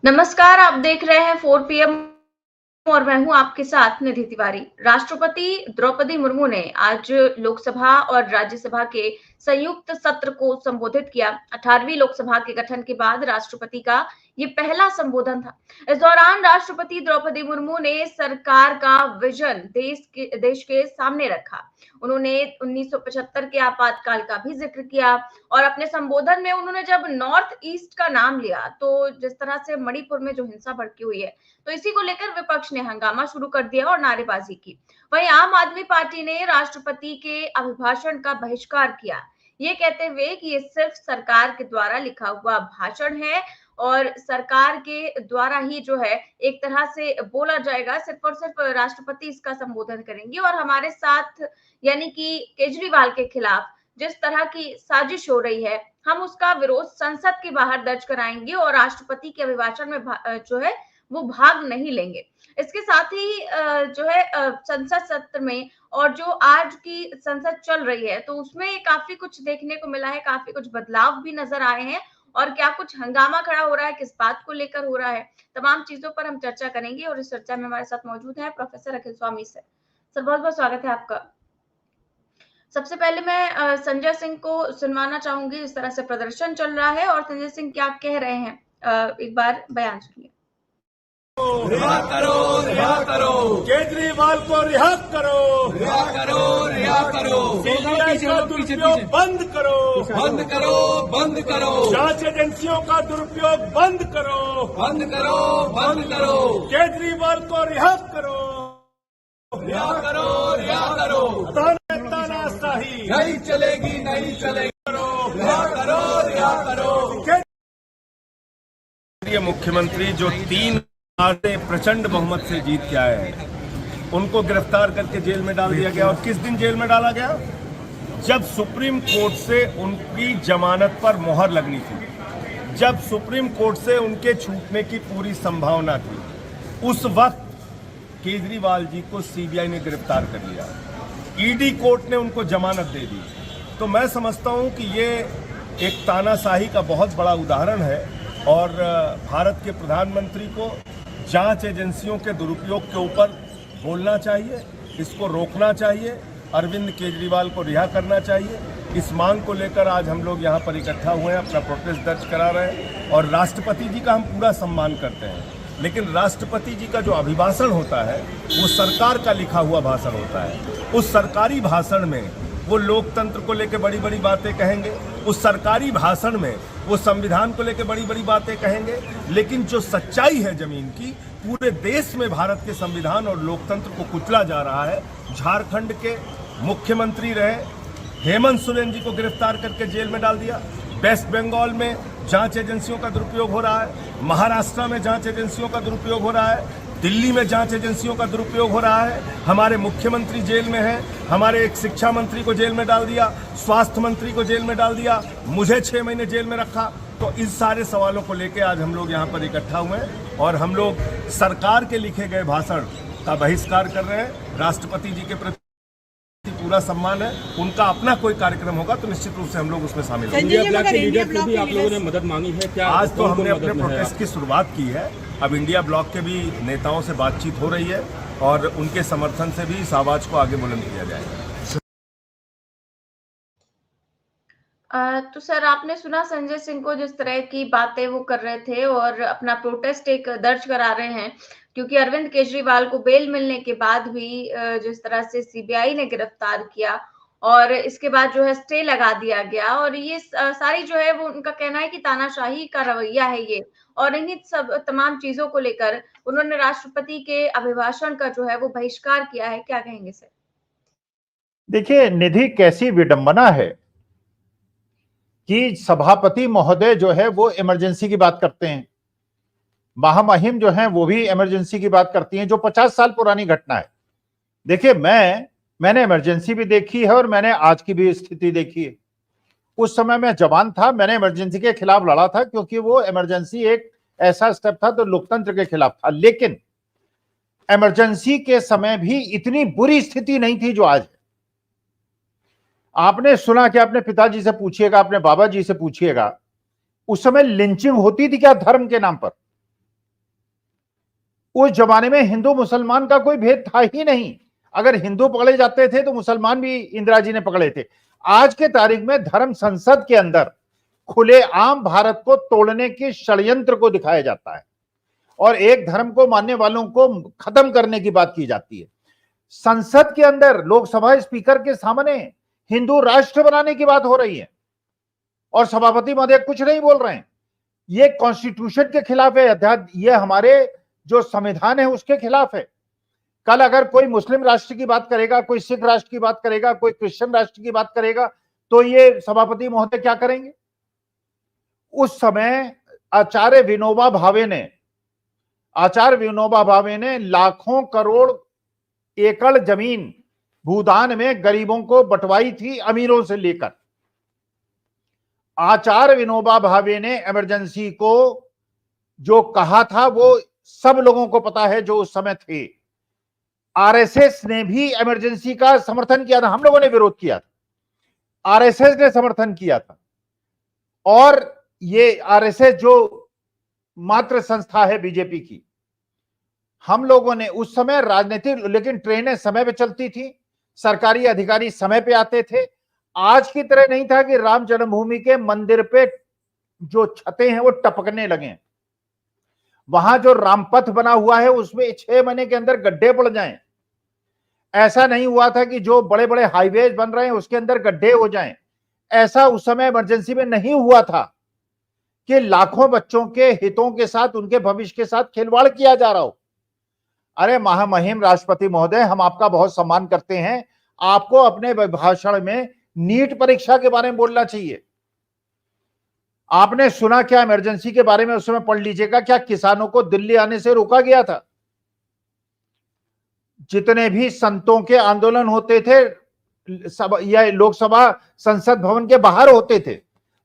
नमस्कार, आप देख रहे हैं 4 पीएम और मैं हूं आपके साथ निधि तिवारी। राष्ट्रपति द्रौपदी मुर्मू ने आज लोकसभा और राज्यसभा के संयुक्त सत्र को संबोधित किया। 18वीं लोकसभा के गठन के बाद राष्ट्रपति का ये पहला संबोधन था। इस दौरान राष्ट्रपति द्रौपदी मुर्मू ने सरकार का विजन देश के सामने रखा। उन्होंने 1975 के आपातकाल का भी जिक्र किया और अपने संबोधन में उन्होंने जब नॉर्थ ईस्ट का नाम लिया तो जिस तरह से मणिपुर में जो हिंसा भड़की हुई है, तो इसी को लेकर विपक्ष ने हंगामा शुरू कर दिया और नारेबाजी की। वहीं आम आदमी पार्टी ने राष्ट्रपति के अभिभाषण का बहिष्कार किया, ये कहते हुए कि ये सिर्फ सरकार के द्वारा लिखा हुआ भाषण है और सरकार के द्वारा ही जो है एक तरह से बोला जाएगा, सिर्फ और सिर्फ राष्ट्रपति इसका संबोधन करेंगे और हमारे साथ यानी कि केजरीवाल के खिलाफ जिस तरह की साजिश हो रही है, हम उसका विरोध संसद के बाहर दर्ज कराएंगे और राष्ट्रपति के अभिभाषण में जो है वो भाग नहीं लेंगे। इसके साथ ही जो है संसद सत्र में और जो आज की संसद चल रही है तो उसमें काफी कुछ देखने को मिला है, काफी कुछ बदलाव भी नजर आए हैं और क्या कुछ हंगामा खड़ा हो रहा है, किस बात को लेकर हो रहा है, तमाम चीजों पर हम चर्चा करेंगे और इस चर्चा में हमारे साथ मौजूद है प्रोफेसर अखिल स्वामी सर। सर बहुत बहुत स्वागत है आपका। सबसे पहले मैं संजय सिंह को सुनवाना चाहूंगी, जिस तरह से प्रदर्शन चल रहा है और संजय सिंह क्या कह रहे हैं, एक बार बयान सुनिए। रिहा करो, रिहा करो, केजरीवाल को रिहा करो, रिहा करो, रिहा करो, सीबीआई का दुरुपयोग बंद करो, बंद करो, बंद करो, जांच एजेंसियों का दुरुपयोग बंद करो, बंद करो, बंद करो, केजरीवाल को रिहा करो, रिहा करो, रिहा करो, तानाशाही नहीं चलेगी, नहीं चलेगी, रिहा करो, रिहा करो। ये मुख्यमंत्री जो 3 से प्रचंड बहुमत से जीत के आए हैं, उनको गिरफ्तार करके जेल में डाल दिया गया। और किस दिन जेल में डाला गया? जब सुप्रीम कोर्ट से उनकी जमानत पर मोहर लगनी थी, जब सुप्रीम कोर्ट से उनके छूटने की पूरी संभावना थी, उस वक्त केजरीवाल जी को सीबीआई ने गिरफ्तार कर लिया, ईडी कोर्ट ने उनको जमानत दे दी। तो मैं समझता हूं कि ये एक तानाशाही का बहुत बड़ा उदाहरण है और भारत के प्रधानमंत्री को जांच एजेंसियों के दुरुपयोग के ऊपर बोलना चाहिए, इसको रोकना चाहिए, अरविंद केजरीवाल को रिहा करना चाहिए। इस मांग को लेकर आज हम लोग यहाँ पर इकट्ठा हुए हैं, अपना प्रोटेस्ट दर्ज करा रहे हैं और राष्ट्रपति जी का हम पूरा सम्मान करते हैं, लेकिन राष्ट्रपति जी का जो अभिभाषण होता है वो सरकार का लिखा हुआ भाषण होता है। उस सरकारी भाषण में वो लोकतंत्र को लेकर बड़ी बड़ी बातें कहेंगे, उस सरकारी भाषण में वो संविधान को लेकर बड़ी बड़ी बातें कहेंगे, लेकिन जो सच्चाई है जमीन की, पूरे देश में भारत के संविधान और लोकतंत्र को कुचला जा रहा है। झारखंड के मुख्यमंत्री रहे हेमंत सोरेन जी को गिरफ्तार करके जेल में डाल दिया। वेस्ट बंगाल में जांच एजेंसियों का दुरुपयोग हो रहा है, महाराष्ट्र में जांच एजेंसियों का दुरुपयोग हो रहा है, दिल्ली में जांच एजेंसियों का दुरुपयोग हो रहा है। हमारे मुख्यमंत्री जेल में हैं, हमारे एक शिक्षा मंत्री को जेल में डाल दिया, स्वास्थ्य मंत्री को जेल में डाल दिया, मुझे 6 महीने जेल में रखा। तो इस सारे सवालों को लेकर आज हम लोग यहाँ पर इकट्ठा हुए हैं और हम लोग सरकार के लिखे गए भाषण का बहिष्कार कर रहे हैं। राष्ट्रपति जी के प्रति पूरा सम्मान है, उनका अपना कोई कार्यक्रम होगा तो निश्चित रूप से हम लोग उसमें शामिल होंगे। इंडिया ब्लॉक के लीडर से भी आप लोगों ने मदद मांगी है क्या? आज तो हमने अपने प्रोटेस्ट की शुरुआत की है, अब इंडिया ब्लॉक के भी नेताओं से बातचीत हो रही है और उनके समर्थन से भी इस आवाज को आगे बुलंद किया जाएगा। तो सर आपने सुना संजय सिंह को, जिस तरह की बातें वो कर रहे थे और अपना प्रोटेस्ट एक दर्ज करा रहे हैं, क्योंकि अरविंद केजरीवाल को बेल मिलने के बाद भी जिस तरह से सीबीआई ने गिरफ्तार किया और इसके बाद जो है स्टे लगा दिया गया और ये सारी जो है वो उनका कहना है कि तानाशाही का रवैया है ये, और इन्हीं सब तमाम चीजों को लेकर उन्होंने राष्ट्रपति के अभिभाषण का जो है वो बहिष्कार किया है। क्या कहेंगे सर? देखिए निधि, कैसी विडंबना है कि सभापति महोदय जो है वो इमरजेंसी की बात करते हैं, महामहिम जो है वो भी इमरजेंसी की बात करती हैं, जो 50 साल पुरानी घटना है। देखिए मैंने इमरजेंसी भी देखी है और मैंने आज की भी स्थिति देखी है। उस समय मैं जवान था, मैंने इमरजेंसी के खिलाफ लड़ा था क्योंकि वो इमरजेंसी एक ऐसा स्टेप था तो लोकतंत्र के खिलाफ था, लेकिन इमरजेंसी के समय भी इतनी बुरी स्थिति नहीं थी जो आज है। आपने सुना कि अपने पिताजी से पूछिएगा, अपने बाबा जी से पूछिएगा, उस समय लिंचिंग होती थी क्या धर्म के नाम पर? उस जमाने में हिंदू मुसलमान का कोई भेद था ही नहीं। अगर हिंदू पकड़े जाते थे तो मुसलमान भी इंदिरा जी ने पकड़े थे। आज के तारीख में धर्म संसद के अंदर खुलेआम भारत को तोड़ने के षड्यंत्र को दिखाया जाता है और एक धर्म को मानने वालों को खत्म करने की बात की जाती है। संसद के अंदर लोकसभा स्पीकर के सामने हिंदू राष्ट्र बनाने की बात हो रही है और सभापति महोदय कुछ नहीं बोल रहे हैं। ये कॉन्स्टिट्यूशन के खिलाफ है, ये हमारे जो संविधान है उसके खिलाफ है। कल अगर कोई मुस्लिम राष्ट्र की बात करेगा, कोई सिख राष्ट्र की बात करेगा, कोई क्रिश्चियन राष्ट्र की बात करेगा, तो ये सभापति महोदय क्या करेंगे? उस समय आचार्य विनोबा भावे ने लाखों करोड़ एकड़ जमीन भूदान में गरीबों को बंटवाई थी, अमीरों से लेकर। आचार्य विनोबा भावे ने इमरजेंसी को जो कहा था वो सब लोगों को पता है जो उस समय थे। आरएसएस ने भी इमरजेंसी का समर्थन किया था, हम लोगों ने विरोध किया था, आरएसएस ने समर्थन किया था। और ये आरएसएस जो मात्र संस्था है बीजेपी की, हम लोगों ने उस समय राजनीतिक, लेकिन ट्रेनें समय पे चलती थी, सरकारी अधिकारी समय पे आते थे। आज की तरह नहीं था कि राम जन्मभूमि के मंदिर पे जो छतें हैं वो टपकने लगे। वहां जो रामपथ बना हुआ है उसमें 6 महीने के अंदर गड्ढे पड़ जाएं। ऐसा नहीं हुआ था कि जो बड़े बड़े हाईवेज बन रहे हैं उसके अंदर गड्ढे हो जाएं। ऐसा उस समय इमरजेंसी में नहीं हुआ था कि लाखों बच्चों के हितों के साथ, उनके भविष्य के साथ खिलवाड़ किया जा रहा हो। अरे महामहिम राष्ट्रपति महोदय, हम आपका बहुत सम्मान करते हैं, आपको अपने भाषण में नीट परीक्षा के बारे में बोलना चाहिए। आपने सुना क्या इमरजेंसी के बारे में? उस समय पढ़ लीजिएगा। क्या किसानों को दिल्ली आने से रोका गया था? जितने भी संतों के आंदोलन होते थे या लोकसभा संसद भवन के बाहर होते थे,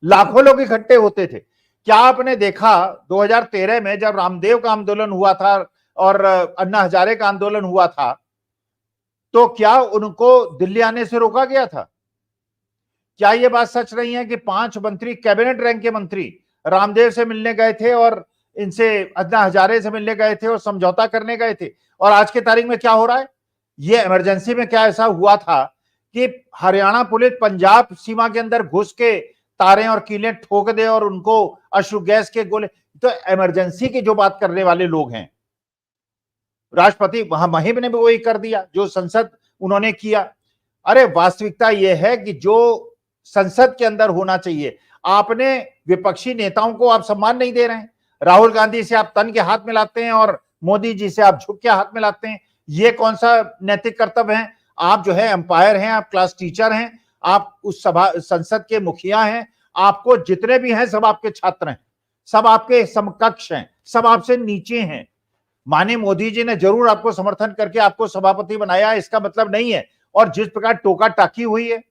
लाखों लोग इकट्ठे होते थे। क्या आपने देखा 2013 में जब रामदेव का आंदोलन हुआ था और अन्ना हजारे का आंदोलन हुआ था, तो क्या उनको दिल्ली आने से रोका गया था? क्या ये बात सच नहीं है कि 5 मंत्री, कैबिनेट रैंक के मंत्री रामदेव से मिलने गए थे और इनसे, अन्ना हजारे से मिलने गए थे और समझौता करने गए थे? और आज की तारीख में क्या हो रहा है? ये इमरजेंसी में क्या ऐसा हुआ था कि हरियाणा पुलिस पंजाब सीमा के अंदर घुस के तारें और कीलें ठोक दे और उनको अश्रु गैस के गोले? तो इमरजेंसी की जो बात करने वाले लोग हैं, राष्ट्रपति महामहिम ने भी वही कर दिया जो संसद उन्होंने किया। अरे वास्तविकता यह है कि जो संसद के अंदर होना चाहिए, आपने विपक्षी नेताओं को आप सम्मान नहीं दे रहे हैं। राहुल गांधी से आप तन के हाथ मिलाते हैं और मोदी जी से आप झुक के हाथ मिलाते हैं। ये कौन सा नैतिक कर्तव्य है? आप जो है एम्पायर हैं, आप क्लास टीचर हैं, आप उस सभा संसद के मुखिया हैं, आपको जितने भी हैं सब आपके छात्र हैं, सब आपके समकक्ष हैं, सब आपसे नीचे हैं। माननीय मोदी जी ने जरूर आपको समर्थन करके आपको सभापति बनाया, इसका मतलब नहीं है। और जिस प्रकार टोका टाकी हुई है,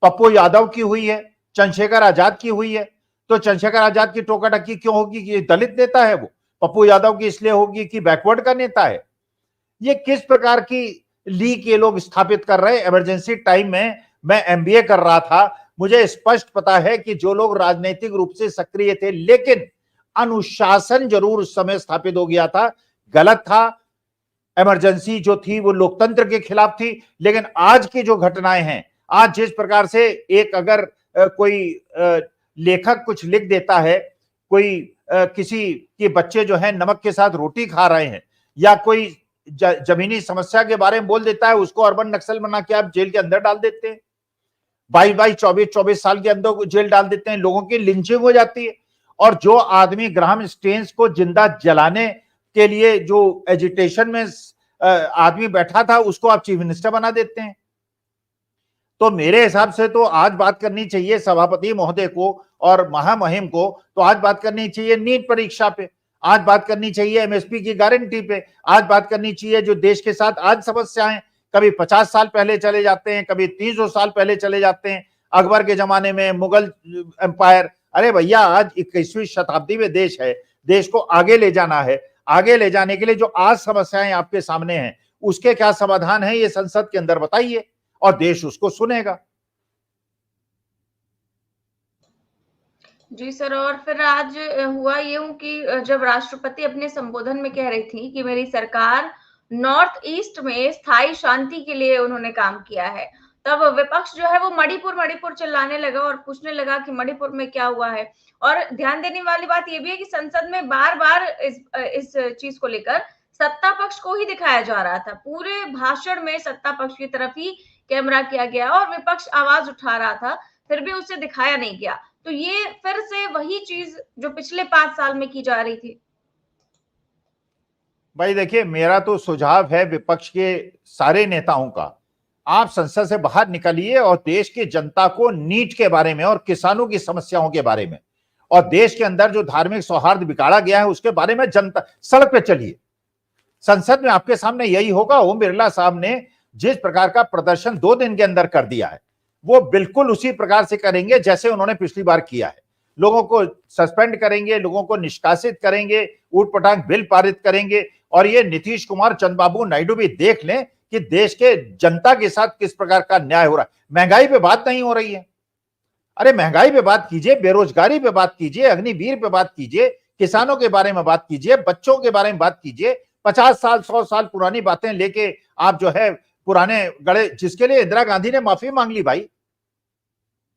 पप्पू यादव की हुई है, चंद्रशेखर आजाद की हुई है, तो चंद्रशेखर आजाद की टोका टाकी क्यों होगी कि दलित नेता है वो? पप्पू यादव की इसलिए होगी कि बैकवर्ड का नेता है? ये किस प्रकार की लीक ये लोग स्थापित कर रहे हैं? इमरजेंसी टाइम में मैं एमबीए कर रहा था, मुझे स्पष्ट पता है कि जो लोग राजनीतिक रूप से सक्रिय थे, लेकिन अनुशासन जरूर उस समय स्थापित हो गया था, गलत था। इमरजेंसी जो थी वो लोकतंत्र के खिलाफ थी। लेकिन आज की जो घटनाएं हैं, आज जिस प्रकार से एक अगर कोई लेखक कुछ लिख देता है, कोई किसी के बच्चे जो है नमक के साथ रोटी खा रहे हैं, या कोई जमीनी समस्या के बारे में बोल देता है, उसको अर्बन नक्सल बना के आप जेल के अंदर डाल देते हैं। 22-24 साल के अंदर जेल डाल देते हैं, लोगों की लिंचिंग हो जाती है। और जो आदमी ग्राहम स्टेन्स को जिंदा जलाने के लिए जो एजिटेशन में आदमी बैठा था, उसको आप चीफ मिनिस्टर बना देते हैं। तो मेरे हिसाब से तो आज बात करनी चाहिए सभापति महोदय को और महामहिम को, तो आज बात करनी चाहिए नीट परीक्षा पे, आज बात करनी चाहिए एमएसपी की गारंटी पे, आज बात करनी चाहिए जो देश के साथ आज समस्याएं, कभी 50 साल पहले चले जाते हैं, कभी 300 साल पहले चले जाते हैं, अकबर के जमाने में, मुगल एम्पायर। अरे भैया, आज 21वीं शताब्दी में देश है, देश को आगे ले जाना है। आगे ले जाने के लिए जो आज समस्याएं आपके सामने हैं, उसके क्या समाधान है, ये संसद के अंदर बताइए और देश उसको सुनेगा। जी सर, और फिर आज हुआ यूँ कि जब राष्ट्रपति अपने संबोधन में कह रही थी कि मेरी सरकार नॉर्थ ईस्ट में स्थायी शांति के लिए उन्होंने काम किया है, तब विपक्ष जो है वो मणिपुर, मणिपुर चिल्लाने लगा और पूछने लगा कि मणिपुर में क्या हुआ है? और ध्यान देने वाली बात ये भी है कि संसद में बार-बार इस चीज़ को लेकर सत्ता पक्ष को ही दिखाया जा रहा था। पूरे भाषण में सत्ता पक्ष की तरफ ही कैमरा किया गया और विपक्ष आवाज़ उठा रहा था, फिर भी उसे दिखाया नहीं गया। तो ये फिर से वही चीज जो पिछले 5 साल में की जा रही थी। भाई देखिए, मेरा तो सुझाव है विपक्ष के सारे नेताओं का, आप संसद से बाहर निकलिए और देश की जनता को नीट के बारे में और किसानों की समस्याओं के बारे में और देश के अंदर जो धार्मिक सौहार्द बिगाड़ा गया है उसके बारे में जनता सड़क पे चलिए। संसद में आपके सामने यही होगा। ओम बिरला साहब ने जिस प्रकार का प्रदर्शन 2 दिन के अंदर कर दिया है, वो बिल्कुल उसी प्रकार से करेंगे जैसे उन्होंने पिछली बार किया है। लोगों को सस्पेंड करेंगे, लोगों को निष्कासित करेंगे, ऊट-पटांग बिल पारित करेंगे और ये नीतीश कुमार, चंद्रबाबू नायडू भी देख लें कि देश के जनता के साथ किस प्रकार का न्याय हो रहा है। महंगाई पे बात नहीं हो रही है। अरे महंगाई पे बात कीजिए, बेरोजगारी पे बात कीजिए, अग्निवीर पे बात कीजिए, किसानों के बारे में बात कीजिए, बच्चों के बारे में बात कीजिए। 50 साल 100 साल पुरानी बातें लेके आप जो है पुराने गड़े, जिसके लिए इंदिरा गांधी ने माफी मांग ली भाई,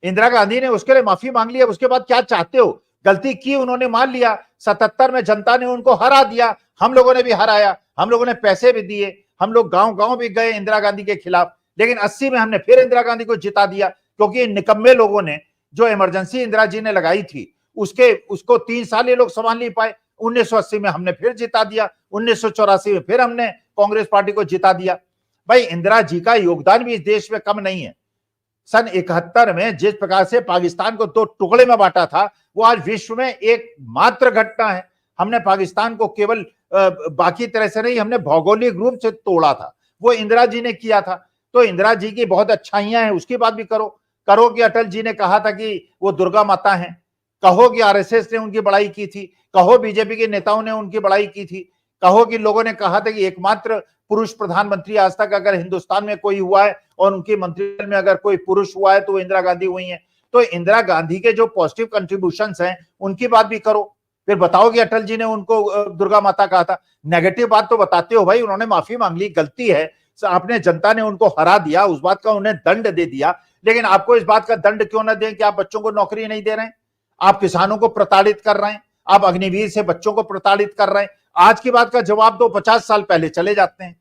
इंदिरा गांधी ने उसके लिए माफी मांग ली। अब उसके बाद क्या चाहते हो? गलती की उन्होंने, मान लिया। 77 में जनता ने उनको हरा दिया, हम लोगों ने भी हराया, हम लोगों ने पैसे भी दिए, हम लोग गांव गांव भी गए इंदिरा गांधी के खिलाफ। लेकिन 80 में हमने फिर इंदिरा गांधी को जिता दिया, क्योंकि निकम्मे लोगों ने जो इमरजेंसी इंदिरा जी ने लगाई थी उसको 3 साल ये लोग संभाल नहीं पाए। 1980 में हमने फिर जिता दिया, 1984 में फिर हमने कांग्रेस पार्टी को जिता दिया। भाई इंदिरा जी का योगदान भी इस देश में कम नहीं है। सन 71 में जिस प्रकार से पाकिस्तान को 2 टुकड़े में बांटा था, वो आज विश्व में एक मात्र घटना है। हमने पाकिस्तान को केवल बाकी तरह से नहीं, हमने भौगोलिक रूप से तोड़ा था, वो इंदिरा जी ने किया था। तो इंदिरा जी की बहुत अच्छाइयां हैं, उसकी बात भी करो कि अटल जी ने कहा था कि वो दुर्गा माता हैं, कहो कि आरएसएस ने उनकी बड़ाई की थी, कहो बीजेपी के नेताओं ने उनकी बड़ाई की थी, कहो कि लोगों ने कहा था कि एकमात्र पुरुष प्रधानमंत्री आज तक अगर हिंदुस्तान में कोई हुआ है और उनके मंत्रिमंडल में अगर कोई पुरुष हुआ है तो वो इंदिरा गांधी हुई है। तो इंदिरा गांधी के जो पॉजिटिव कंट्रीब्यूशंस हैं उनकी बात भी करो। फिर बताओ कि अटल जी ने उनको दुर्गा माता कहा था। नेगेटिव बात तो बताते हो भाई, उन्होंने माफी मांग ली, गलती है, आपने, जनता ने उनको हरा दिया, उस बात का उन्हें दंड दे दिया। लेकिन आपको इस बात का दंड क्यों ना दें कि आप बच्चों को नौकरी नहीं दे रहे हैं, आप किसानों को प्रताड़ित कर रहे हैं, आप अग्निवीर से बच्चों को प्रताड़ित कर रहे हैं। आज की बात का जवाब दो, 50 साल पहले चले जाते हैं।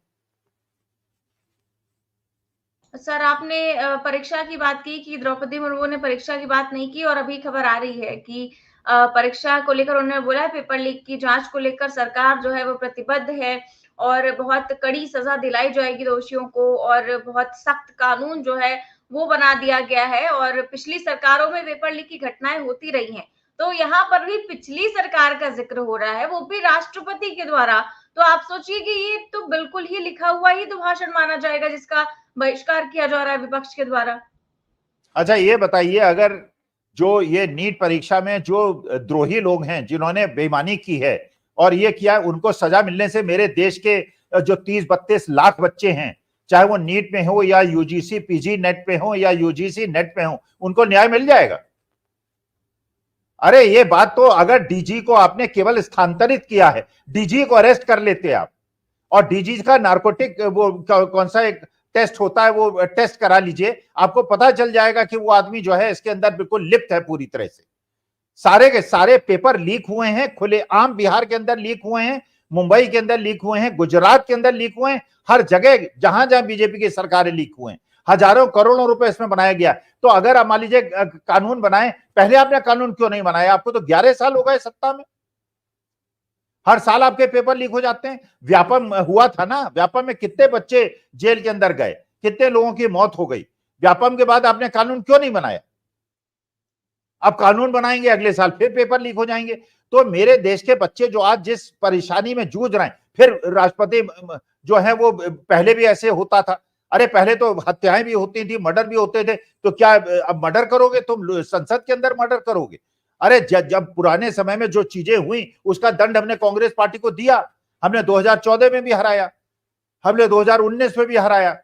सर, आपने परीक्षा की बात की कि द्रौपदी मुर्मू ने परीक्षा की बात नहीं की और अभी खबर आ रही है कि परीक्षा को लेकर उन्होंने बोला है पेपर लीक की जांच को लेकर सरकार जो है वो प्रतिबद्ध है और बहुत कड़ी सजा दिलाई जाएगी दोषियों को और बहुत सख्त कानून जो है वो बना दिया गया है और पिछली सरकारों में पेपर लीक की घटनाएं होती रही हैं। तो यहाँ पर भी पिछली सरकार का जिक्र हो रहा है, वो भी राष्ट्रपति के द्वारा। तो आप सोचिए कि ये तो बिल्कुल ही लिखा हुआ ही तो भाषण माना जाएगा जिसका बहिष्कार किया जा रहा है विपक्ष के द्वारा। अच्छा ये बताइए, अगर जो ये नीट परीक्षा में जो द्रोही लोग हैं जिन्होंने बेईमानी की है और ये किया, उनको सजा मिलने से मेरे देश के जो 30-32 लाख बच्चे हैं, चाहे वो नीट में हो या यूजीसी पीजी नेट पे हो या यूजीसी नेट पे हो, उनको न्याय मिल जाएगा। अरे ये बात तो, अगर डीजी को आपने केवल स्थानांतरित किया है, डीजी को अरेस्ट कर लेते आप और डीजी का नार्कोटिक वो कौन सा एक टेस्ट होता है, वो टेस्ट करा लीजिए, आपको पता चल जाएगा कि वो आदमी जो है इसके अंदर बिल्कुल लिप्त है पूरी तरह से। सारे के सारे पेपर लीक हुए हैं, खुलेआम बिहार के अंदर लीक हुए हैं, मुंबई के अंदर लीक हुए हैं, गुजरात के अंदर लीक हुए हैं, हर जगह जहां जहां बीजेपी की सरकारें लीक हुए हैं, हजारों करोड़ों रुपए इसमें बनाया गया। तो अगर आप मान लीजिए कानून बनाए, पहले आपने कानून क्यों नहीं बनाया? आपको तो 11 साल हो गए सत्ता में, हर साल आपके पेपर लीक हो जाते हैं। व्यापम हुआ था ना, व्यापम में कितने बच्चे जेल के अंदर गए, कितने लोगों की मौत हो गई। व्यापम के बाद आपने कानून क्यों नहीं बनाया? अब कानून बनाएंगे, अगले साल फिर पेपर लीक हो जाएंगे। तो मेरे देश के बच्चे जो आज जिस परेशानी में जूझ रहे हैं, फिर राष्ट्रपति जो है वो, पहले भी ऐसे होता था। अरे पहले तो हत्याएं भी होती थी, मर्डर भी होते थे, तो क्या अब मर्डर करोगे तुम? संसद के अंदर मर्डर करोगे? अरे जब पुराने समय में जो चीजें हुई उसका दंड हमने कांग्रेस पार्टी को दिया। हमने 2014 में भी हराया, हमने 2019 में भी हराया।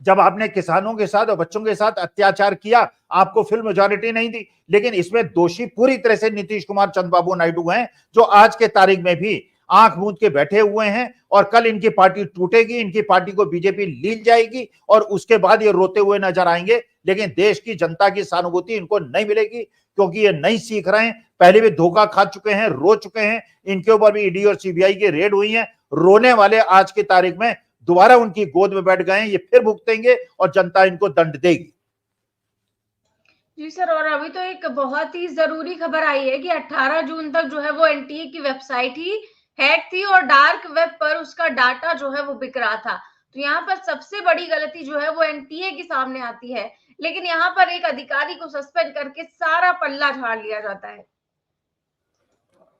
जब आपने किसानों के साथ और बच्चों के साथ अत्याचार किया, आपको फिल मेजॉरिटी नहीं दी। लेकिन इसमें दोषी पूरी तरह से नीतीश कुमार चंद्रबाबू नायडू हैं, जो आज के तारीख में भी आंख मूंद के बैठे हुए हैं, और कल इनकी पार्टी टूटेगी, इनकी पार्टी को बीजेपी लील जाएगी, और उसके बाद ये रोते हुए नजर आएंगे। लेकिन देश की जनता की सहानुभूति इनको नहीं मिलेगी, क्योंकि ये नहीं सीख रहे हैं। पहले भी धोखा खा चुके हैं, रो चुके हैं, इनके ऊपर भी ईडी और सीबीआई की रेड हुई है। रोने वाले आज की तारीख में दोबारा उनकी गोद में बैठ गए हैं, ये फिर भुगतेंगे और जनता इनको दंड देगी। जी सर, और अभी तो एक बहुत ही जरूरी खबर आई है कि 18 जून तक जो है वो एनटीए की वेबसाइट ही हैक थी और डार्क वेब पर उसका डाटा जो है वो बिक रहा था। तो यहाँ पर सबसे बड़ी गलती जो है वो एनटीए की सामने आती है, लेकिन यहाँ पर एक अधिकारी को सस्पेंड करके सारा पल्ला झाड़ लिया जाता है।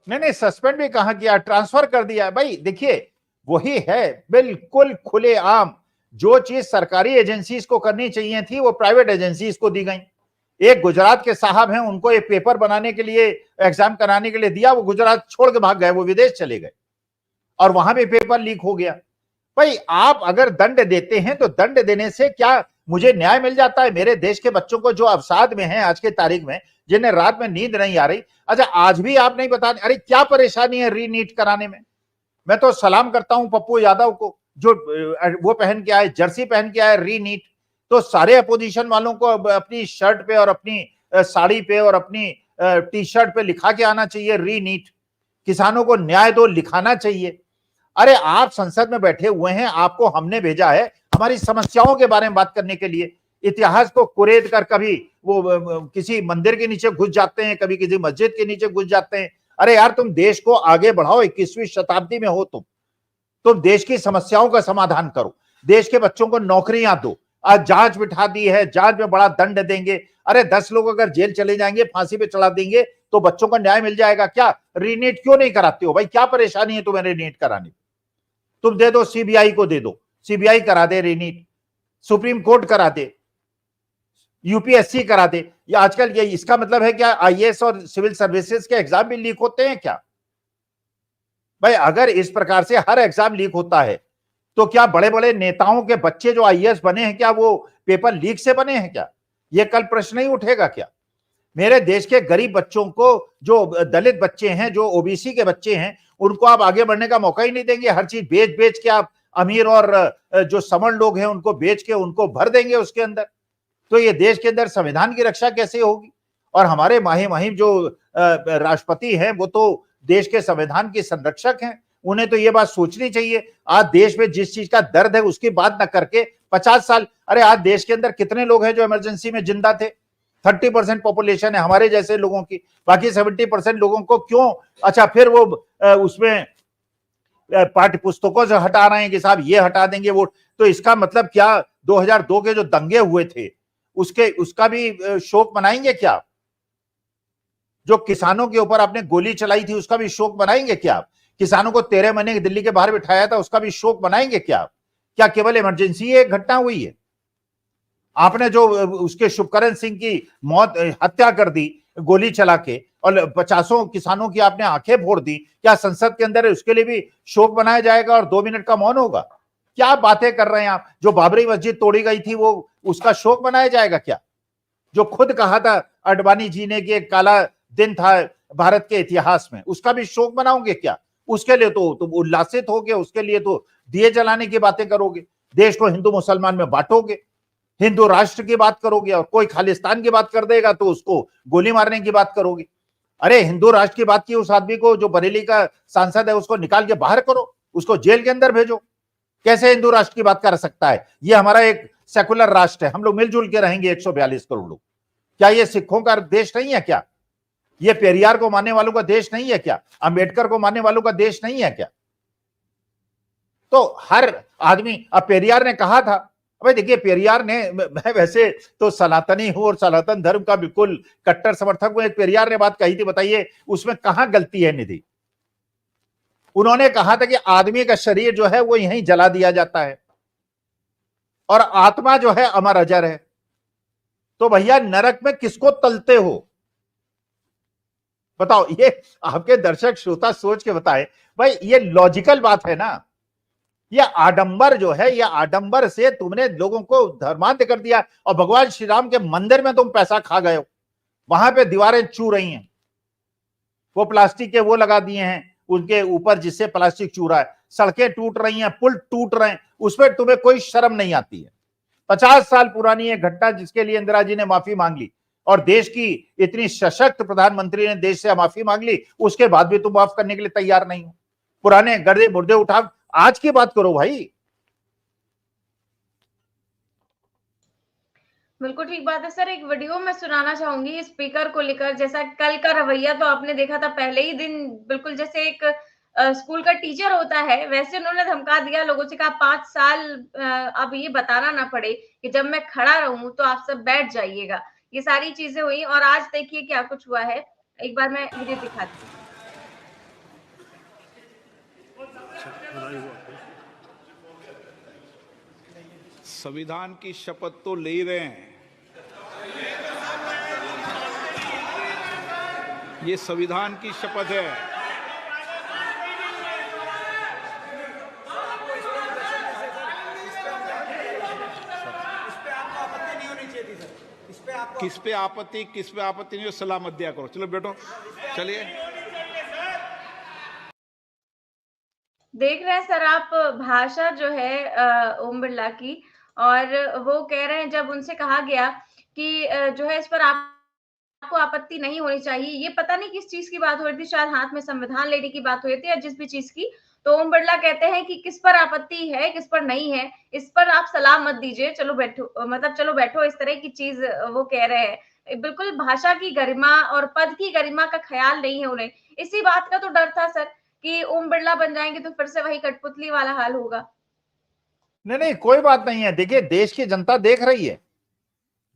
नहीं, सस्पेंड भी कहां किया, ट्रांसफर कर दिया है। भाई देखिए, वही है बिल्कुल खुलेआम, जो चीज सरकारी एजेंसीज को करनी चाहिए थी वो प्राइवेट एजेंसीज को दी गई। एक गुजरात के साहब हैं, उनको एक पेपर बनाने के लिए, एग्जाम कराने के लिए दिया, वो गुजरात छोड़ के भाग गए, वो विदेश चले गए और वहां भी पेपर लीक हो गया। भाई आप अगर दंड देते हैं तो दंड देने से क्या मुझे न्याय मिल जाता है? मेरे देश के बच्चों को जो अवसाद में है आज के तारीख में, जिन्हें रात में नींद नहीं आ रही, अच्छा आज भी आप नहीं बता, अरे क्या परेशानी है रीनीट कराने में? मैं तो सलाम करता हूं पप्पू यादव को, जो वो पहन के आए, जर्सी पहन के आए रीनीट। तो सारे अपोजिशन वालों को अपनी शर्ट पे और अपनी साड़ी पे और अपनी टी शर्ट पे लिखा के आना चाहिए रीनीट। किसानों को न्याय दो लिखाना चाहिए। अरे आप संसद में बैठे हुए हैं, आपको हमने भेजा है हमारी समस्याओं के बारे में बात करने के लिए। इतिहास को कुरेद कर कभी वो किसी मंदिर के नीचे घुस जाते हैं, कभी किसी मस्जिद के नीचे घुस जाते हैं। अरे यार तुम देश को आगे बढ़ाओ, 21वीं शताब्दी में हो तुम देश की समस्याओं का समाधान करो, देश के बच्चों को नौकरियां दो। आज जांच बिठा दी है, जांच में बड़ा दंड देंगे। अरे 10 लोग अगर जेल चले जाएंगे, फांसी पे चढ़ा देंगे, तो बच्चों को न्याय मिल जाएगा क्या? रीनीट क्यों नहीं कराते हो भाई? क्या परेशानी है तुम्हें रीनीट कराने? तुम दे दो, सीबीआई को दे दो, सीबीआई करा दे रीनीट, सुप्रीम कोर्ट करा दे, यूपीएससी करा दे। या आजकल ये इसका मतलब है क्या आईएएस और सिविल सर्विसेज के एग्जाम भी लीक होते हैं क्या? भाई अगर इस प्रकार से हर एग्जाम लीक होता है तो क्या बड़े बड़े नेताओं के बच्चे जो आईएएस बने हैं, क्या वो पेपर लीक से बने हैं क्या? ये कल प्रश्न नहीं उठेगा क्या? मेरे देश के गरीब बच्चों को, जो दलित बच्चे हैं, जो ओबीसी के बच्चे हैं, उनको आप आगे बढ़ने का मौका ही नहीं देंगे। हर चीज बेच बेच के आप अमीर और जो समर्ण लोग हैं उनको बेच के उनको भर देंगे उसके अंदर। तो ये देश के अंदर संविधान की रक्षा कैसे होगी? और हमारे माहिम जो राष्ट्रपति हैं वो तो देश के संविधान के संरक्षक हैं, उन्हें तो ये बात सोचनी चाहिए। आज देश में जिस चीज का दर्द है उसकी बात न करके 50 साल, अरे आज देश के अंदर कितने लोग हैं जो इमरजेंसी में जिंदा थे? 30% पॉपुलेशन है हमारे जैसे लोगों की, बाकी 70% लोगों को क्यों अच्छा फिर वो उसमें पाठ्य पुस्तकों से हटा रहे हैं कि साहब ये हटा देंगे वो? तो इसका मतलब क्या 2002 के जो दंगे हुए थे उसका भी शोक मनाएंगे क्या? जो किसानों के ऊपर आपने गोली चलाई थी उसका भी शोक मनाएंगे क्या? किसानों को 13 महीने दिल्ली के बाहर बिठाया था उसका भी शोक मनाएंगे क्या? क्या केवल इमरजेंसी एक घटना हुई है? आपने जो उसके शुभकरण सिंह की मौत, हत्या कर दी गोली चला के, और 50 किसानों की आपने आंखें फोड़ दी, क्या संसद के अंदर उसके लिए भी शोक मनाया जाएगा और 2 मिनट का मौन होगा? क्या बातें कर रहे हैं आप? जो बाबरी मस्जिद तोड़ी गई थी वो उसका शोक मनाया जाएगा क्या? जो खुद कहा था अडवाणी जी ने कि एक काला दिन था भारत के इतिहास में, उसका भी शोक मनाओगे क्या? उसके लिए तो तुम उल्लासित होगे, उसके लिए तो दिए जलाने की बातें करोगे, देश को हिंदू मुसलमान में बांटोगे, हिंदू राष्ट्र की बात करोगे, और कोई खालिस्तान की बात कर देगा तो उसको गोली मारने की बात करोगे। अरे हिंदू राष्ट्र की बात की उस आदमी को, जो बरेली का सांसद है, उसको निकाल के बाहर करो, उसको जेल के अंदर भेजो। कैसे हिंदू राष्ट्र की बात कर सकता है? ये हमारा एक सेकुलर राष्ट्र है, हम लोग मिलजुल के रहेंगे 142 करोड़ लोग। क्या ये सिखों का देश नहीं है क्या? ये पेरियार को मानने वालों का देश नहीं है क्या? अंबेडकर को मानने वालों का देश नहीं है क्या? तो हर आदमी, अब पेरियार ने कहा था, भाई देखिए पेरियार ने, मैं वैसे तो सनातनी हूं और सनातन धर्म का बिल्कुल कट्टर समर्थक हूं, एक पेरियार ने बात कही थी, बताइए उसमें कहां गलती है निधि? उन्होंने कहा था कि आदमी का शरीर जो है वो यहीं जला दिया जाता है और आत्मा जो है अमर अजर है। तो भैया नरक में किसको तलते हो? बताओ, ये आपके दर्शक श्रोता सोच के बताएं भाई, ये लॉजिकल बात है ना? यह आडंबर जो है, यह आडंबर से तुमने लोगों को धर्मांध कर दिया। और भगवान श्री राम के मंदिर में तुम पैसा खा गए हो, वहां पे दीवारें चू रही हैं, वो प्लास्टिक के वो लगा दिए हैं उनके ऊपर जिससे प्लास्टिक चू रहा है, सड़कें टूट रही हैं, पुल टूट रहे हैं, उसमें तुम्हें कोई शर्म नहीं आती है। 50 साल पुरानी एक घटना जिसके लिए इंदिरा जी ने माफी मांग ली, और देश की इतनी सशक्त प्रधानमंत्री ने देश से माफी मांग ली, उसके बाद भी तुम माफ करने के लिए तैयार नहीं हो। पुराने गर्दे मुर्दे उठा, आज की बात करो भाई। बिल्कुल ठीक बात है सर। एक वीडियो मैं सुनाना चाहूंगी स्पीकर को लेकर। जैसा कल का रवैया तो आपने देखा था, पहले ही दिन बिल्कुल जैसे एक स्कूल का टीचर होता है वैसे उन्होंने धमका दिया लोगों से, कहा 5 साल अब ये बताना ना पड़े कि जब मैं खड़ा रहूं तो आप सब बैठ जाइएगा। ये सारी चीजें हुई और आज देखिए क्या कुछ हुआ है। एक बार मैं वीडियो दिखाती हूँ। संविधान की शपथ तो ले ही रहे हैं, ये संविधान की शपथ है। किस पे आपत्ति नहीं हो, सलाह मत दिया करो। चलो बैठो, चलिए। देख रहे हैं सर आप भाषा जो है ओम बिरला की, और वो कह रहे हैं जब उनसे कहा गया कि जो है इस पर आपको आपत्ति नहीं होनी चाहिए, ये पता नहीं किस चीज की बात हो रही थी, शायद हाथ में संविधान लेने की बात हो रही थी या जिस भी चीज की। तो ओम बिरला कहते हैं कि किस पर आपत्ति है किस पर नहीं है, इस पर आप सलाह मत दीजिए, चलो बैठो, मतलब चलो बैठो, इस तरह की चीज वो कह रहे हैं। बिल्कुल भाषा की गरिमा और पद की गरिमा का ख्याल नहीं है उन्हें। इसी बात का तो डर था सर कि ओम बिरला बन जाएंगे तो फिर से वही कठपुतली वाला हाल होगा। नहीं नहीं, कोई बात नहीं है। देखिए, देश की जनता देख रही है,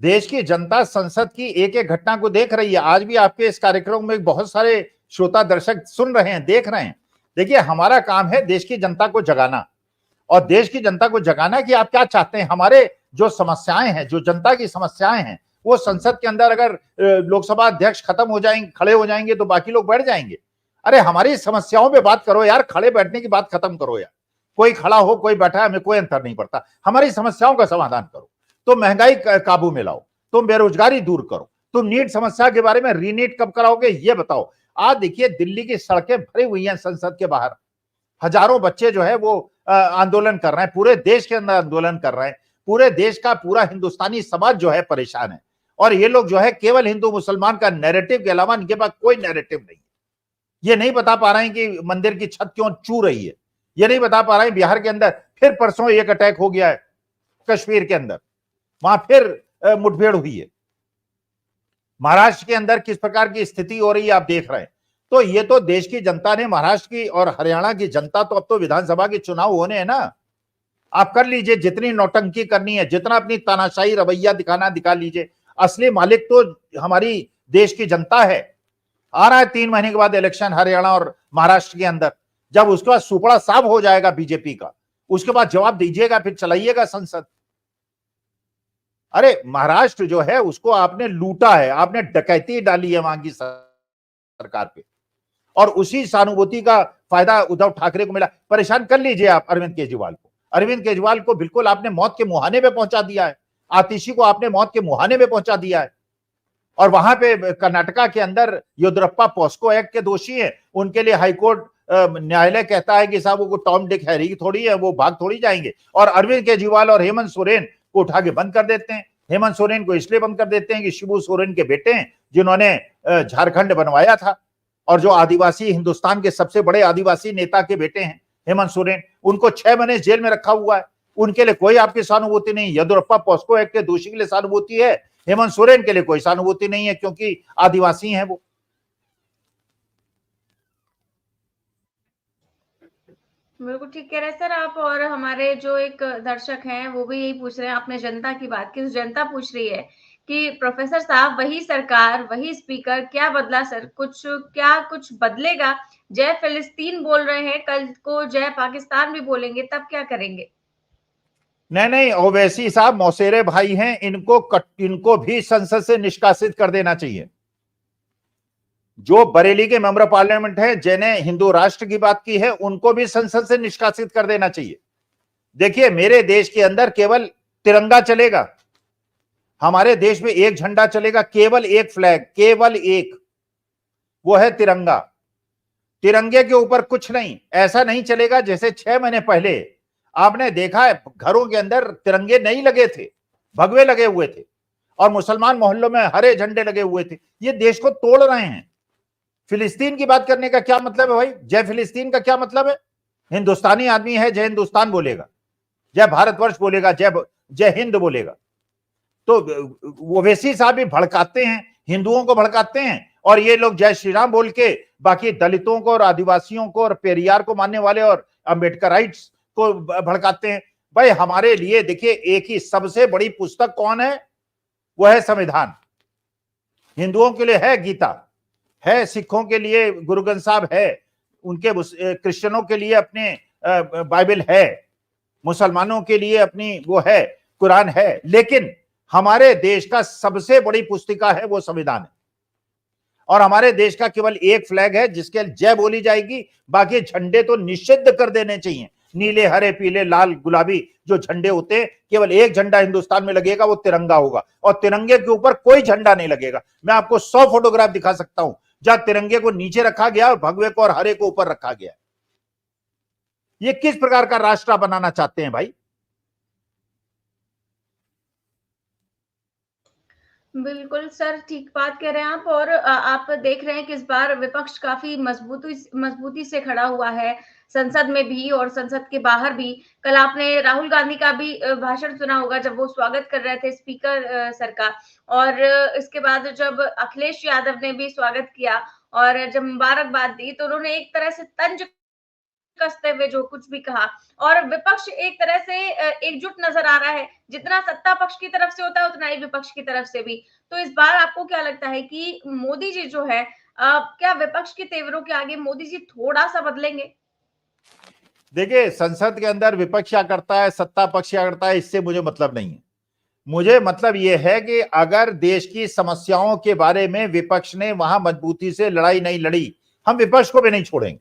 देश की जनता संसद की एक एक घटना को देख रही है। आज भी आपके इस कार्यक्रम में बहुत सारे श्रोता दर्शक सुन रहे हैं, देख रहे हैं। देखिए, हमारा काम है देश की जनता को जगाना, और देश की जनता को जगाना कि आप क्या चाहते हैं। हमारे जो समस्याएं हैं, जो जनता की समस्याएं हैं, वो संसद के अंदर अगर लोकसभा अध्यक्ष खत्म हो जाएंगे, खड़े हो जाएंगे तो बाकी लोग बैठ जाएंगे। अरे हमारी समस्याओं पे बात करो यार, खड़े बैठने की बात खत्म करो यार। कोई खड़ा हो कोई बैठा है, हमें कोई अंतर नहीं पड़ता। हमारी समस्याओं का समाधान करो। तुम महंगाई काबू में लाओ, तुम बेरोजगारी दूर करो, तुम नीट समस्या के बारे में रीनीट कब कराओगे ये बताओ। आज देखिए, दिल्ली की सड़कें भरी हुई हैं संसद के बाहर, हजारों बच्चे जो है वो आंदोलन कर रहे हैं, पूरे देश के अंदर आंदोलन कर रहे हैं। पूरे देश का पूरा हिंदुस्तानी समाज जो है परेशान है, और ये लोग जो है केवल हिंदू मुसलमान का नैरेटिव के अलावा इनके पास कोई नैरेटिव नहीं। ये नहीं बता पा रहे हैं कि मंदिर की छत क्यों चू रही है, ये नहीं बता पा रहे हैं बिहार के अंदर फिर परसों एक अटैक हो गया है, कश्मीर के अंदर वहां फिर मुठभेड़ हुई है, महाराष्ट्र के अंदर किस प्रकार की स्थिति हो रही है आप देख रहे हैं। तो ये तो देश की जनता ने, महाराष्ट्र की और हरियाणा की जनता, तो अब तो विधानसभा के चुनाव होने हैं ना, आप कर लीजिए जितनी नौटंकी करनी है, जितना अपनी तानाशाही रवैया दिखा लीजिए। असली मालिक तो हमारी देश की जनता है। आ रहा है 3 महीने के बाद इलेक्शन हरियाणा और महाराष्ट्र के अंदर, जब उसके बाद सुपड़ा साफ हो जाएगा बीजेपी का, उसके बाद जवाब दीजिएगा, फिर चलाइएगा संसद। अरे महाराष्ट्र जो है उसको आपने लूटा है, आपने डकैती डाली है वहां की सरकार पे, और उसी सहानुभूति का फायदा उद्धव ठाकरे को मिला। परेशान कर लीजिए आप अरविंद केजरीवाल को। अरविंद केजरीवाल को बिल्कुल आपने मौत के मुहाने पे पहुंचा दिया है, आतिशी को आपने मौत के मुहाने पे पहुंचा दिया है। और वहां पे कर्नाटका के अंदर येदियुरप्पा पॉस्को एक्ट के दोषी हैं, उनके लिए हाईकोर्ट न्यायालय कहता है कि साहब वो टॉम डिक हैरी थोड़ी है, वो भाग थोड़ी जाएंगे। और अरविंद केजरीवाल और हेमंत सोरेन को उठा के बंद कर देते हैं। हेमंत सोरेन को इसलिए बंद कर देते हैं कि शिबू सोरेन के बेटे हैं, जिन्होंने झारखंड बनवाया था, और जो आदिवासी, हिंदुस्तान के सबसे बड़े आदिवासी नेता के बेटे हैं हेमंत सोरेन, उनको 6 महीने जेल में रखा हुआ है। उनके लिए कोई आपकी सहानुभूति नहीं। येदियुरप्पा पॉस्को एक्ट के दोषी के लिए सहानुभूति है, हेमंत सोरेन के लिए कोई सहानुभूति नहीं है, क्योंकि आदिवासी हैं वो। बिल्कुल ठीक कह रहे हैं सर आप। और हमारे जो एक दर्शक हैं वो भी यही पूछ रहे हैं, आपने जनता की बात की, जनता पूछ रही है कि प्रोफेसर साहब वही सरकार वही स्पीकर, क्या बदला सर? कुछ बदलेगा? जय फिलिस्तीन बोल रहे हैं, कल को जय पाकिस्तान भी बोलेंगे, तब क्या करेंगे? नहीं, ओवैसी साहब मौसेरे भाई हैं, इनको भी संसद से निष्कासित कर देना चाहिए। जो बरेली के मेंबर पार्लियामेंट है जिन्हें हिंदू राष्ट्र की बात की है, उनको भी संसद से निष्कासित कर देना चाहिए। देखिए, मेरे देश के अंदर केवल तिरंगा चलेगा, हमारे देश में एक झंडा चलेगा, केवल एक फ्लैग, केवल एक, वो है तिरंगा। तिरंगे के ऊपर कुछ नहीं। ऐसा नहीं चलेगा जैसे 6 महीने पहले आपने देखा है घरों के अंदर तिरंगे नहीं लगे थे, भगवे लगे हुए थे, और मुसलमान मोहल्लों में हरे झंडे लगे हुए थे। ये देश को तोड़ रहे हैं। फिलिस्तीन की बात करने का क्या मतलब है भाई? जय फिलिस्तीन का क्या मतलब है? हिंदुस्तानी आदमी है, जय हिंदुस्तान बोलेगा, जय भारतवर्ष बोलेगा, जय जय हिंद बोलेगा। तो ओवैसी साहब भी भड़काते हैं, हिंदुओं को भड़काते हैं, और ये लोग जय श्री राम बोल के बाकी दलितों को और आदिवासियों को और पेरियार को मानने वाले और अम्बेडकराइट्स को भड़काते हैं। भाई हमारे लिए देखिए एक ही सबसे बड़ी पुस्तक कौन है? वो है संविधान। हिंदुओं के लिए है गीता, है सिखों के लिए गुरु ग्रंथ साहब है, उनके क्रिश्चियनों के लिए अपने बाइबल है, मुसलमानों के लिए अपनी वो है कुरान है, लेकिन हमारे देश का सबसे बड़ी पुस्तिका है वो संविधान है। और हमारे देश का केवल एक फ्लैग है जिसके जय बोली जाएगी, बाकी झंडे तो निषिद्ध कर देने चाहिए। नीले, हरे, पीले, लाल, गुलाबी जो झंडे होते हैं, केवल एक झंडा हिंदुस्तान में लगेगा, वो तिरंगा होगा, और तिरंगे के ऊपर कोई झंडा नहीं लगेगा। मैं आपको 100 फोटोग्राफ दिखा सकता हूं जहां तिरंगे को नीचे रखा गया और भगवे को और हरे को ऊपर रखा गया। ये किस प्रकार का राष्ट्र बनाना चाहते हैं भाई? बिल्कुल सर, ठीक बात कह रहे हैं आप। और आप देख रहे हैं कि इस बार विपक्ष काफी मजबूती से खड़ा हुआ है, संसद में भी और संसद के बाहर भी। कल आपने राहुल गांधी का भी भाषण सुना होगा जब वो स्वागत कर रहे थे स्पीकर सर का, और इसके बाद जब अखिलेश यादव ने भी स्वागत किया और जब मुबारकबाद दी, तो उन्होंने एक तरह से तंज कसते हुए जो कुछ भी कहा, और विपक्ष एक तरह से एकजुट नजर आ रहा है। जितना सत्ता पक्ष की तरफ से होता है उतना ही विपक्ष की तरफ से भी। तो इस बार आपको क्या लगता है कि मोदी जी जो है, क्या विपक्ष के तेवरों के आगे मोदी जी थोड़ा सा बदलेंगे? देखिए, संसद के अंदर विपक्ष क्या करता है, सत्ता पक्ष क्या करता है, इससे मुझे मतलब नहीं है। मुझे मतलब यह है कि अगर देश की समस्याओं के बारे में विपक्ष ने वहां मजबूती से लड़ाई नहीं लड़ी, हम विपक्ष को भी नहीं छोड़ेंगे।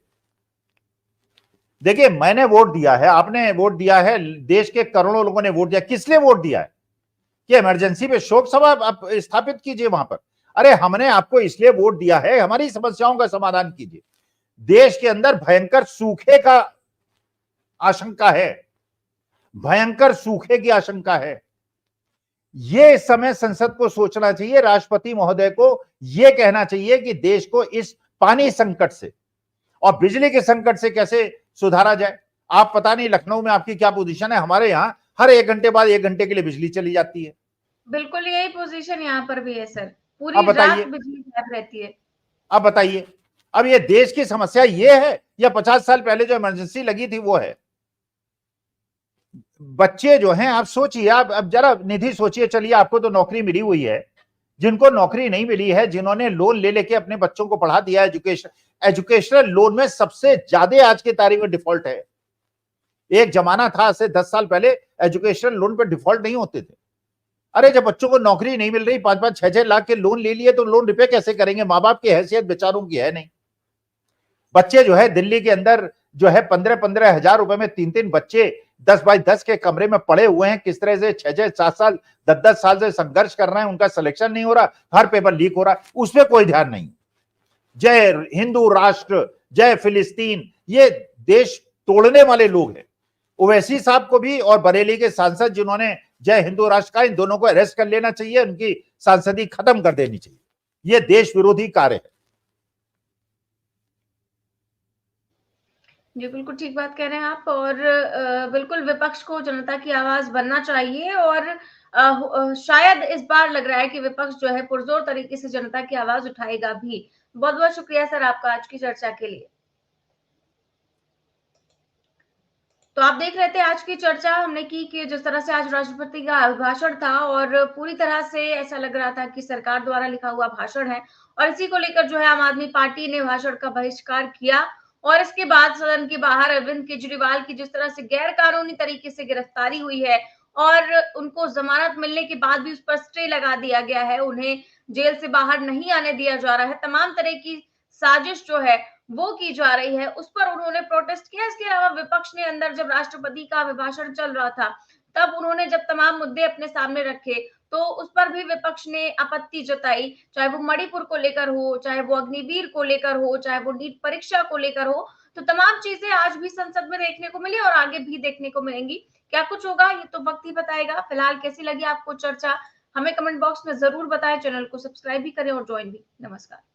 देखिए, मैंने वोट दिया है, आपने वोट दिया है, देश के करोड़ों लोगों ने वोट दिया। किस लिए वोट दिया है? कि इमरजेंसी पे शोक सभा आप स्थापित कीजिए वहां पर। अरे हमने आपको इसलिए वोट दिया है, हमारी समस्याओं का समाधान कीजिए। देश के अंदर भयंकर सूखे का आशंका है, भयंकर सूखे की आशंका है। ये इस समय संसद को सोचना चाहिए, राष्ट्रपति महोदय को यह कहना चाहिए कि देश को इस पानी संकट से और बिजली के संकट से कैसे सुधारा जाए। आप पता नहीं लखनऊ में आपकी क्या पोजीशन है, हमारे यहां हर 1 घंटे बाद 1 घंटे के लिए बिजली चली जाती है। बिल्कुल यही पोजीशन यहाँ पर भी है सर, अब पूरी बताइए, रात बिजली गायब रहती है। अब बताइए, अब ये देश की समस्या ये है या 50 साल पहले जो इमरजेंसी लगी थी वो है? बच्चे जो हैं, आप सोचिए, आप अब जरा निधि सोचिए, चलिए आपको तो नौकरी मिली हुई है, जिनको नौकरी नहीं मिली है, जिन्होंने लोन ले लेके अपने बच्चों को पढ़ा दिया, एजुकेशनल लोन में सबसे ज्यादा आज की तारीख में डिफॉल्ट है। एक जमाना था से 10 साल पहले एजुकेशनल लोन पे डिफॉल्ट नहीं होते थे। अरे जब बच्चों को नौकरी नहीं मिल रही, 5-5, 6-6 लाख के लोन ले लिए, तो लोन रिपे कैसे करेंगे? माँ बाप की हैसियत बेचारों की है नहीं। बच्चे जो है दिल्ली के अंदर जो है 15-15 हजार रुपए में 3-3 बच्चे 10 बाई 10 के कमरे में पड़े हुए हैं, किस तरह से 6-6, 7 साल, 10-10 साल से संघर्ष कर रहे हैं, उनका सिलेक्शन नहीं हो रहा, हर पेपर लीक हो रहा है, उस पर कोई ध्यान नहीं। जय हिंदू राष्ट्र, जय फिलिस्तीन, ये देश तोड़ने वाले लोग हैं। ओवैसी साहब को भी और बरेली के सांसद जिन्होंने जय हिंदू राष्ट्र का, इन दोनों को अरेस्ट कर लेना चाहिए, उनकी सांसदी खत्म कर देनी चाहिए। यह देश विरोधी कार्य है। जी, बिल्कुल ठीक बात कह रहे हैं आप। और बिल्कुल विपक्ष को जनता की आवाज बनना चाहिए, और शायद इस बार लग रहा है कि विपक्ष जो है पुरजोर तरीके से जनता की आवाज उठाएगा भी। बहुत बहुत शुक्रिया सर आपका आज की चर्चा के लिए। तो आप देख रहे थे आज की चर्चा हमने की कि जिस तरह से आज राष्ट्रपति का अभिभाषण था, और पूरी तरह से ऐसा लग रहा था कि सरकार द्वारा लिखा हुआ भाषण है, और इसी को लेकर जो है आम आदमी पार्टी ने भाषण का बहिष्कार किया। और इसके बाद सदन के बाहर अरविंद केजरीवाल की जिस तरह से गैर कानूनी तरीके से गिरफ्तारी हुई है, और उनको जमानत मिलने के बाद भी उस पर स्टे लगा दिया गया है, उन्हें जेल से बाहर नहीं आने दिया जा रहा है, तमाम तरह की साजिश जो है वो की जा रही है, उस पर उन्होंने प्रोटेस्ट किया। इसके अलावा विपक्ष ने अंदर जब राष्ट्रपति का अभिभाषण चल रहा था, तब उन्होंने जब तमाम मुद्दे अपने सामने रखे, तो उस पर भी विपक्ष ने आपत्ति जताई, चाहे वो मणिपुर को लेकर हो, चाहे वो अग्निवीर को लेकर हो, चाहे वो नीट परीक्षा को लेकर हो। तो तमाम चीजें आज भी संसद में देखने को मिली और आगे भी देखने को मिलेंगी। क्या कुछ होगा ये तो वक्त ही बताएगा। फिलहाल कैसी लगी आपको चर्चा, हमें कमेंट बॉक्स में जरूर बताएं। चैनल को सब्सक्राइब भी करें और ज्वाइन भी। नमस्कार।